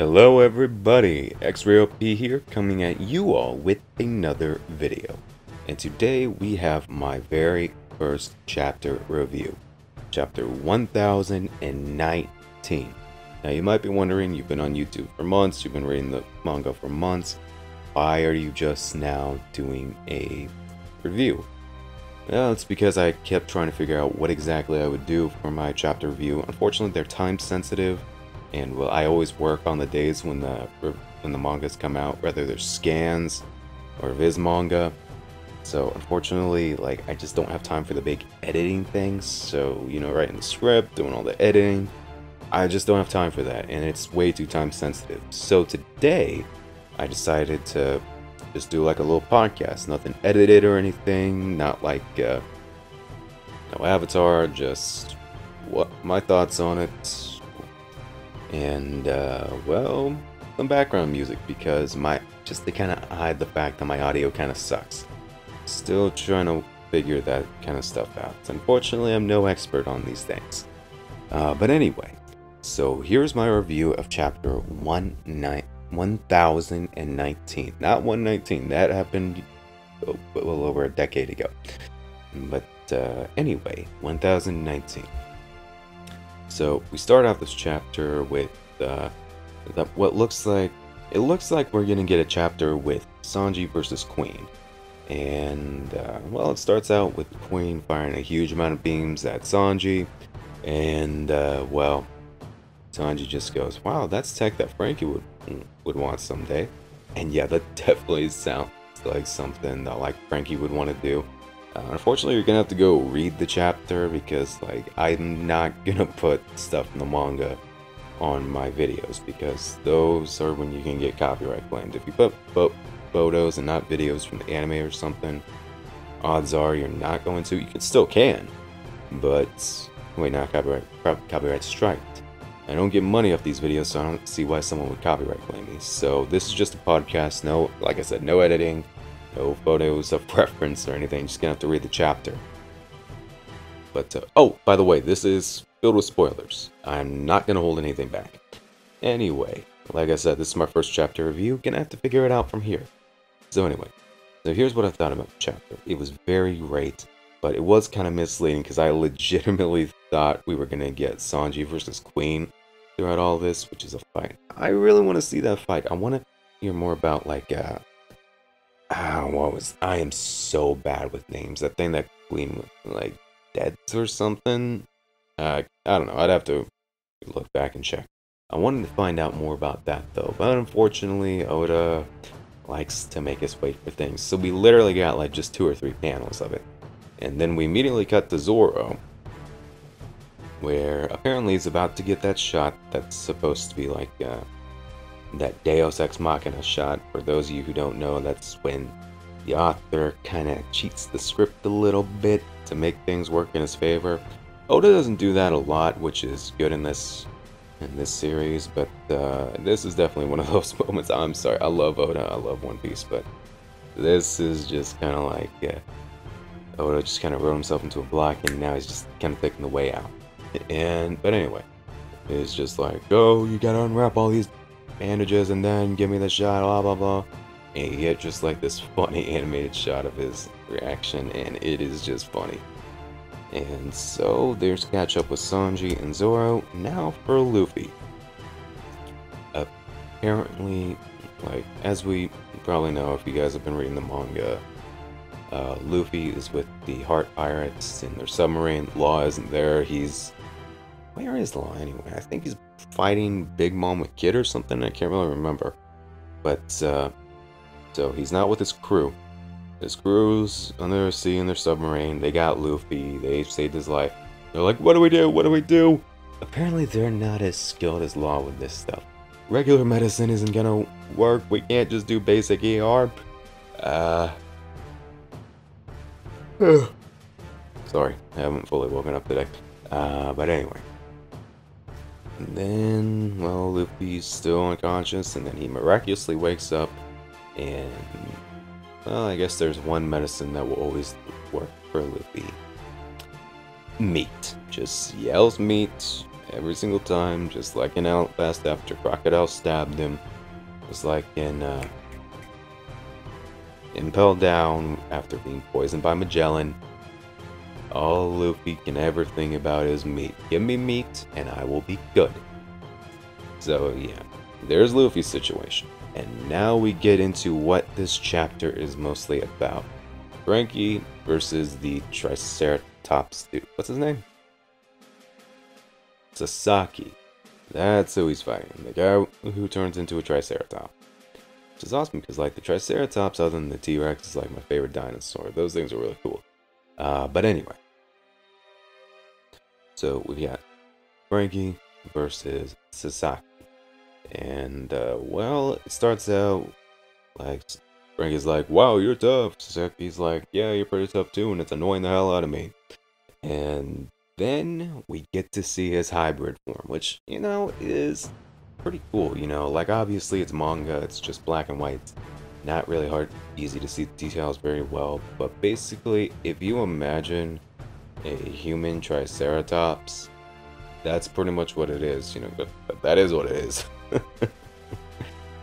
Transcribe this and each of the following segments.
Hello everybody, X-Ray-OP here, coming at you all with another video. And today we have my very first chapter review, chapter 1019. Now you might be wondering, you've been on YouTube for months, you've been reading the manga for months, why are you just now doing a review? Well, it's because I kept trying to figure out what exactly I would do for my chapter review. Unfortunately, they're time sensitive. And well, I always work on the days when the mangas come out, whether there's scans or Viz manga. So unfortunately, like, I just don't have time for the big editing things. So, you know, writing the script, doing all the editing, I just don't have time for that, and it's way too time sensitive. So today, I decided to just do like a little podcast, nothing edited or anything, not like no avatar, just what my thoughts on it. And well, some background music because just to kind of hide the fact that my audio kind of sucks. Still trying to figure that kind of stuff out. Unfortunately, I'm no expert on these things. But anyway, so here's my review of chapter 1019. Not 119. That happened a little over a decade ago. But anyway, 1019. So we start off this chapter with what looks like we're gonna get a chapter with Sanji versus Queen, and well, it starts out with Queen firing a huge amount of beams at Sanji, and well, Sanji just goes, "Wow, that's tech that Frankie would want someday," and yeah, that definitely sounds like something that like Frankie would want to do. Unfortunately, you're gonna have to go read the chapter because, like, I'm not gonna put stuff in the manga on my videos because those are when you can get copyright claimed. If you put photos and not videos from the anime or something, odds are you're not going to. You still can, but wait, not copyright striked. I don't get money off these videos, so I don't see why someone would copyright claim me. So this is just a podcast. No, like I said, no editing. No photos of preference or anything, just gonna have to read the chapter. But, oh, by the way, this is filled with spoilers. I'm not gonna hold anything back. Anyway, like I said, this is my first chapter review, gonna have to figure it out from here. So anyway, so here's what I thought about the chapter. It was very great, but it was kind of misleading because I legitimately thought we were gonna get Sanji versus Queen throughout all this, which is a fight. I really want to see that fight. I want to hear more about, like, I am so bad with names. That thing that Queen was like dead or something. I don't know. I'd have to look back and check. I wanted to find out more about that though, but unfortunately, Oda likes to make us wait for things. So we literally got like just 2 or 3 panels of it, and then we immediately cut to Zoro, where apparently he's about to get that shot that's supposed to be like that Deus Ex Machina shot. For those of you who don't know, that's when the author kind of cheats the script a little bit to make things work in his favor. Oda doesn't do that a lot, which is good in this series, but this is definitely one of those moments. I'm sorry, I love Oda, I love One Piece, but this is just kind of like Oda just kind of wrote himself into a block, and now he's just kind of taking the way out. But anyway, it's just like, oh, you gotta unwrap all these bandages and then give me the shot, blah blah blah, and you get just like this funny animated shot of his reaction, and it is just funny. And so there's catch up with Sanji and Zoro. Now for Luffy. Apparently, like, as we probably know if you guys have been reading the manga, Luffy is with the Heart Pirates in their submarine. Law isn't there. Where is Law anyway? I think he's fighting Big Mom with Kid or something. I can't really remember. But so he's not with his crew. His crew's under the sea in their submarine. They got Luffy. They saved his life. They're like, what do we do? What do we do? Apparently they're not as skilled as Law with this stuff. Regular medicine isn't gonna work. We can't just do basic ER. Sorry, I haven't fully woken up today. But anyway. And then, well, Luffy's still unconscious, and then he miraculously wakes up, and, well, I guess there's one medicine that will always work for Luffy. Meat. Just yells meat, every single time, just like in Outfast after Crocodile stabbed him, just like in Impel Down after being poisoned by Magellan. All Luffy can ever think about is meat. Give me meat and I will be good. So yeah, there's Luffy's situation. And now we get into what this chapter is mostly about. Franky versus the Triceratops dude. What's his name? Sasaki. That's who he's fighting. The guy who turns into a Triceratops. Which is awesome because like the Triceratops, other than the T-Rex, is like my favorite dinosaur. Those things are really cool. But anyway. So we got Franky versus Sasaki. And well, it starts out like Franky's like, wow, you're tough. Sasaki's like, yeah, you're pretty tough too, and it's annoying the hell out of me. And then we get to see his hybrid form, which, you know, is pretty cool. You know, like obviously it's manga, it's just black and white. Not really hard, easy to see the details very well. But basically, if you imagine a human Triceratops, that's pretty much what it is. You know, but that is what it is.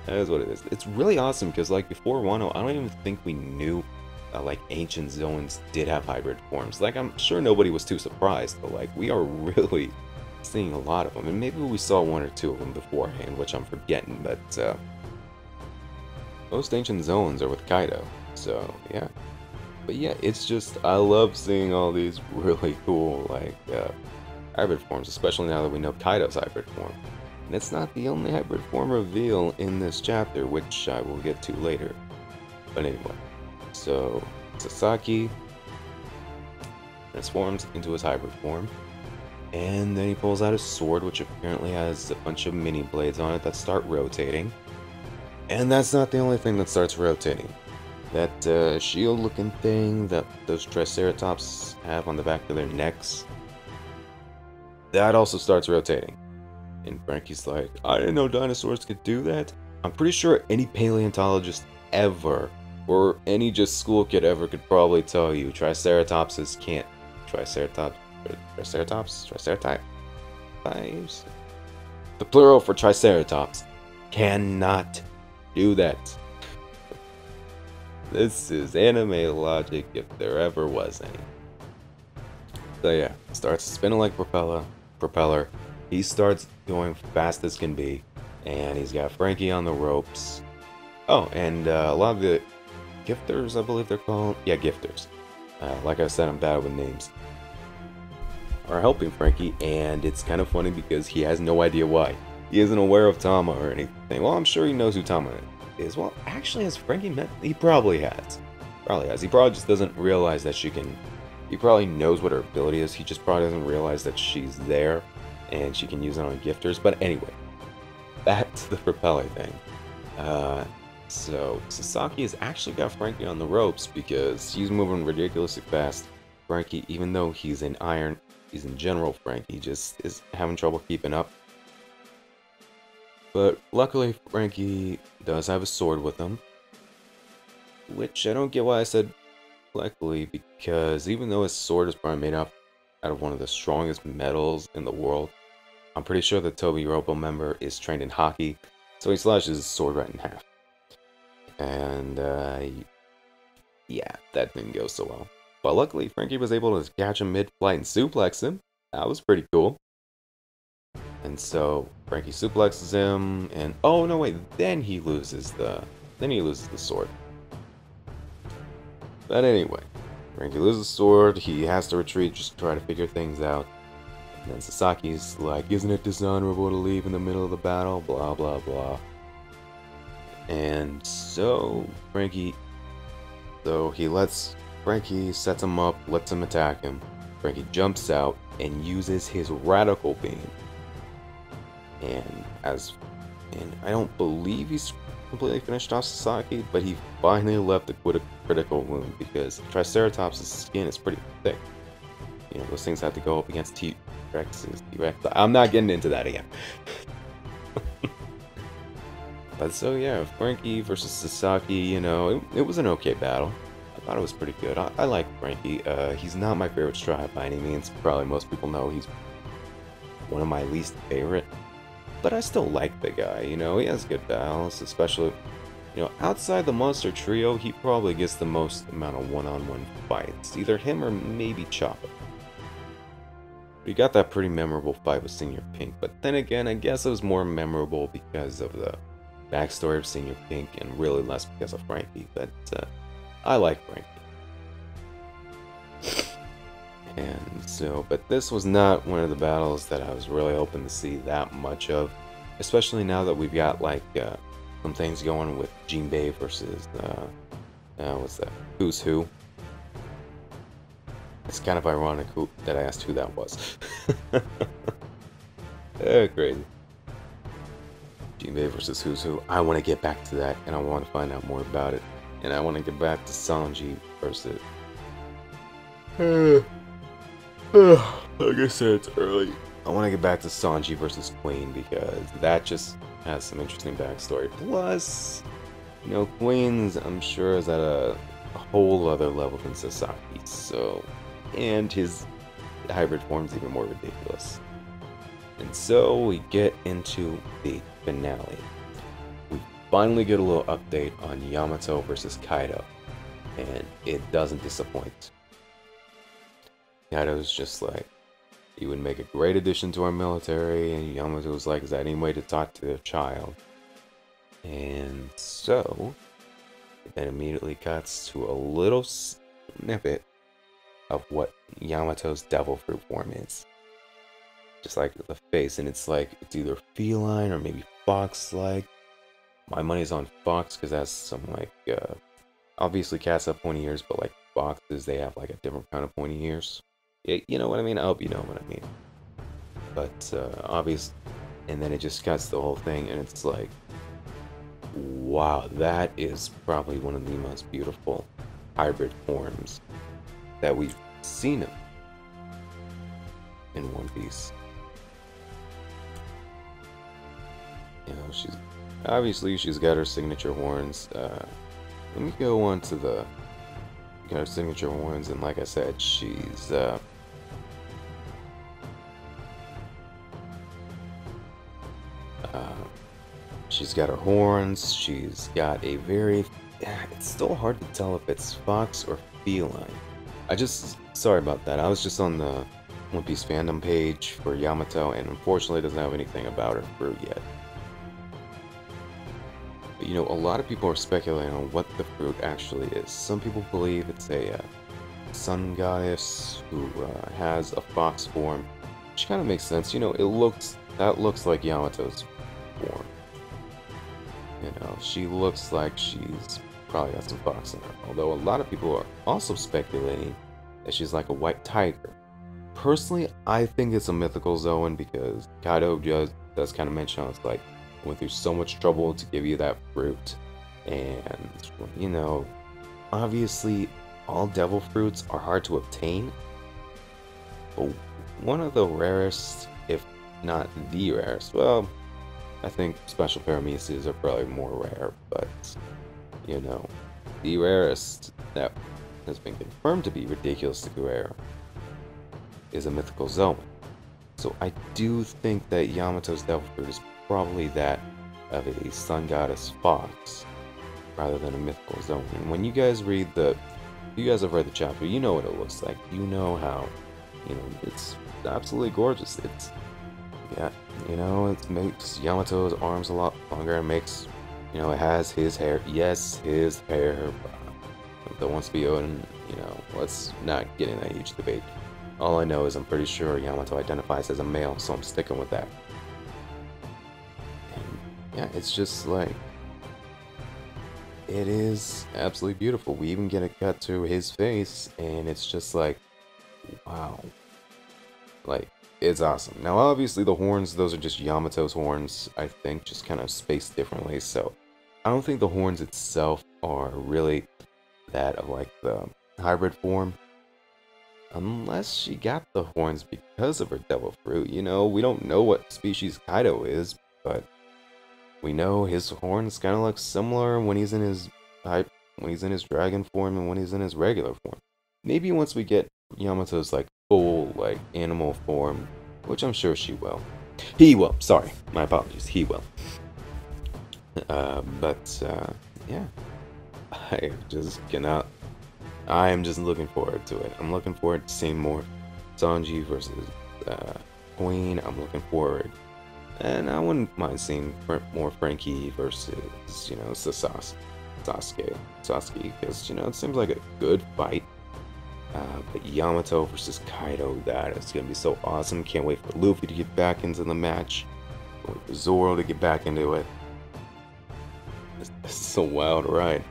That is what it is. It's really awesome because like before Wano, I don't even think we knew like ancient zones did have hybrid forms. Like I'm sure nobody was too surprised, but like we are really seeing a lot of them. And maybe we saw one or two of them beforehand, which I'm forgetting, but most ancient zones are with Kaido. So yeah. But yeah, it's just, I love seeing all these really cool like hybrid forms, especially now that we know Kaido's hybrid form. And it's not the only hybrid form reveal in this chapter, which I will get to later. But anyway, so Sasaki transforms into his hybrid form, and then he pulls out his sword, which apparently has a bunch of mini blades on it that start rotating. And that's not the only thing that starts rotating. That shield-looking thing that those Triceratops have on the back of their necks, that also starts rotating. And Franky's like, I didn't know dinosaurs could do that. I'm pretty sure any paleontologist ever, or any just school kid ever, could probably tell you Triceratopses can't. Triceratops? The plural for Triceratops cannot do that. This is anime logic if there ever was any. So yeah, starts spinning like propeller. He starts going fast as can be, and he's got Franky on the ropes. Oh, and a lot of the gifters, I believe they're called. Yeah, gifters. Like I said, I'm bad with names. Are helping Franky, and it's kind of funny because he has no idea why. He isn't aware of Tama or anything. Well, I'm sure he knows who Tama is. Well, actually, has Franky met? He probably has. He probably just doesn't realize that she can. He probably knows what her ability is. He just probably doesn't realize that she's there, and she can use it on gifters. But anyway, back to the propeller thing. So Sasaki has actually got Franky on the ropes because he's moving ridiculously fast. Franky, even though he's in iron, he's in general Franky, just is having trouble keeping up. But luckily, Franky does have a sword with him, which I don't get why I said luckily, because even though his sword is probably made up out of one of the strongest metals in the world, I'm pretty sure the Toby Robo member is trained in hockey, so he slashes his sword right in half. And yeah, that didn't go so well. But luckily, Franky was able to catch him mid-flight and suplex him. That was pretty cool. And so Franky suplexes him, and oh no, wait, then he loses the sword. But anyway, Franky loses the sword. He has to retreat, just to try to figure things out. And then Sasaki's like, "Isn't it dishonorable to leave in the middle of the battle?" Blah blah blah. And so Franky sets him up, lets him attack him. Franky jumps out and uses his radical beam. And I don't believe he's completely finished off Sasaki, but he finally left a critical wound because Triceratops' skin is pretty thick. You know, those things have to go up against T-Rex's. I'm not getting into that again. But so yeah, Franky versus Sasaki, you know, it was an okay battle. I thought it was pretty good. I like Franky. He's not my favorite Stripe by any means. Probably most people know he's one of my least favorite, but I still like the guy, you know, he has good battles, especially, you know, outside the monster trio, he probably gets the most amount of one-on-one fights, either him or maybe Chopper. We got that pretty memorable fight with Senior Pink, but then again, I guess it was more memorable because of the backstory of Senior Pink and really less because of Frankie, but I like Frankie. And so, but this was not one of the battles that I was really hoping to see that much of, especially now that we've got like some things going with Jinbei versus what's that? Who's Who. It's kind of ironic that I asked who that was. Crazy. Jinbei versus Who's Who. I want to get back to that, and I want to find out more about it. And I want to get back to Sanji versus... like I said, it's early. I want to get back to Sanji versus Queen, because that just has some interesting backstory. Plus, you know, Queen's, I'm sure, is at a whole other level than Sasaki, so... And his hybrid form's even more ridiculous. And so we get into the finale. We finally get a little update on Yamato versus Kaido, and it doesn't disappoint. Kaido's just like, he would make a great addition to our military, and Yamato was like, is that any way to talk to a child? And so, it then immediately cuts to a little snippet of what Yamato's devil fruit form is. Just like the face, and it's like, it's either feline or maybe fox-like. My money's on fox, because that's some like, obviously cats have pointy ears, but like foxes, they have like a different kind of pointy ears. You know what I mean? I hope you know what I mean. But, obvious, and then it just cuts the whole thing, and it's like, wow, that is probably one of the most beautiful hybrid forms that we've seen him in One Piece. You know, she's got her signature horns. Let me go on to the got her signature horns, and like I said, she's she's got her horns. She's got a very, it's still hard to tell if it's fox or feline. Sorry about that. I was just on the One Piece fandom page for Yamato, and unfortunately it doesn't have anything about her fruit yet. But you know, a lot of people are speculating on what the fruit actually is. Some people believe it's a sun goddess who has a fox form, which kind of makes sense. You know, that looks like Yamato's form. You know, she looks like she's probably got some fox in her. Although a lot of people are also speculating that she's like a white tiger. Personally, I think it's a mythical Zoan, because Kaido does kind of mention it's like, went through so much trouble to give you that fruit. And, you know, obviously all devil fruits are hard to obtain. But one of the rarest, if not the rarest, well, I think special parameces are probably more rare, but, you know, the rarest that has been confirmed to be ridiculously rare is a mythical Zoan. So I do think that Yamato's devil fruit is probably that of a sun goddess fox rather than a mythical Zoan. And when you guys read you guys have read the chapter, you know what it looks like. You know how, you know, it's absolutely gorgeous. It's, yeah, you know, it makes Yamato's arms a lot longer. It makes, you know, it has his hair. Yes, his hair. That wants to be Odin, you know, let's not get in a huge debate. All I know is I'm pretty sure Yamato identifies as a male, so I'm sticking with that. And yeah, it's just like, it is absolutely beautiful. We even get a cut to his face, and it's just like, wow. Like, it's awesome. Now, obviously, the horns, those are just Yamato's horns, I think, just kind of spaced differently, so I don't think the horns itself are really that of, like, the hybrid form. Unless she got the horns because of her devil fruit. You know, we don't know what species Kaido is, but we know his horns kind of look similar when he's in his dragon form and when he's in his regular form. Maybe once we get Yamato's like full like animal form, which I'm sure she will. He will. Sorry, my apologies. He will. Yeah, I just cannot. I am just looking forward to it. I'm looking forward to seeing more Sanji versus Queen. I'm looking forward, and I wouldn't mind seeing more Frankie versus, you know, Sasuke, because, you know, it seems like a good fight. But Yamato versus Kaido, that is gonna be so awesome. Can't wait for Luffy to get back into the match. Can't wait for Zoro to get back into it. This is a wild ride,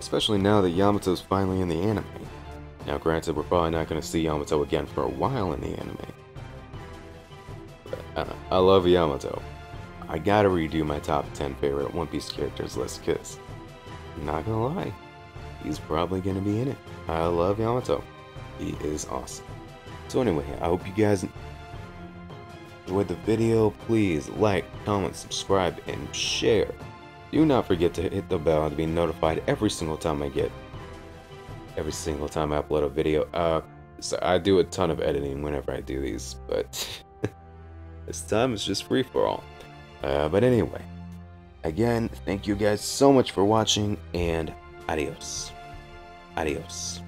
especially now that Yamato's finally in the anime. Now, granted, we're probably not going to see Yamato again for a while in the anime. But, I love Yamato. I gotta redo my top 10 favorite One Piece characters list, because, not gonna lie, he's probably going to be in it. I love Yamato. He is awesome. So anyway, I hope you guys enjoyed the video. Please like, comment, subscribe, and share. Do not forget to hit the bell to be notified every single time I upload a video. So I do a ton of editing whenever I do these, but this time it's just free for all. But anyway, again, thank you guys so much for watching, and adios. Adios.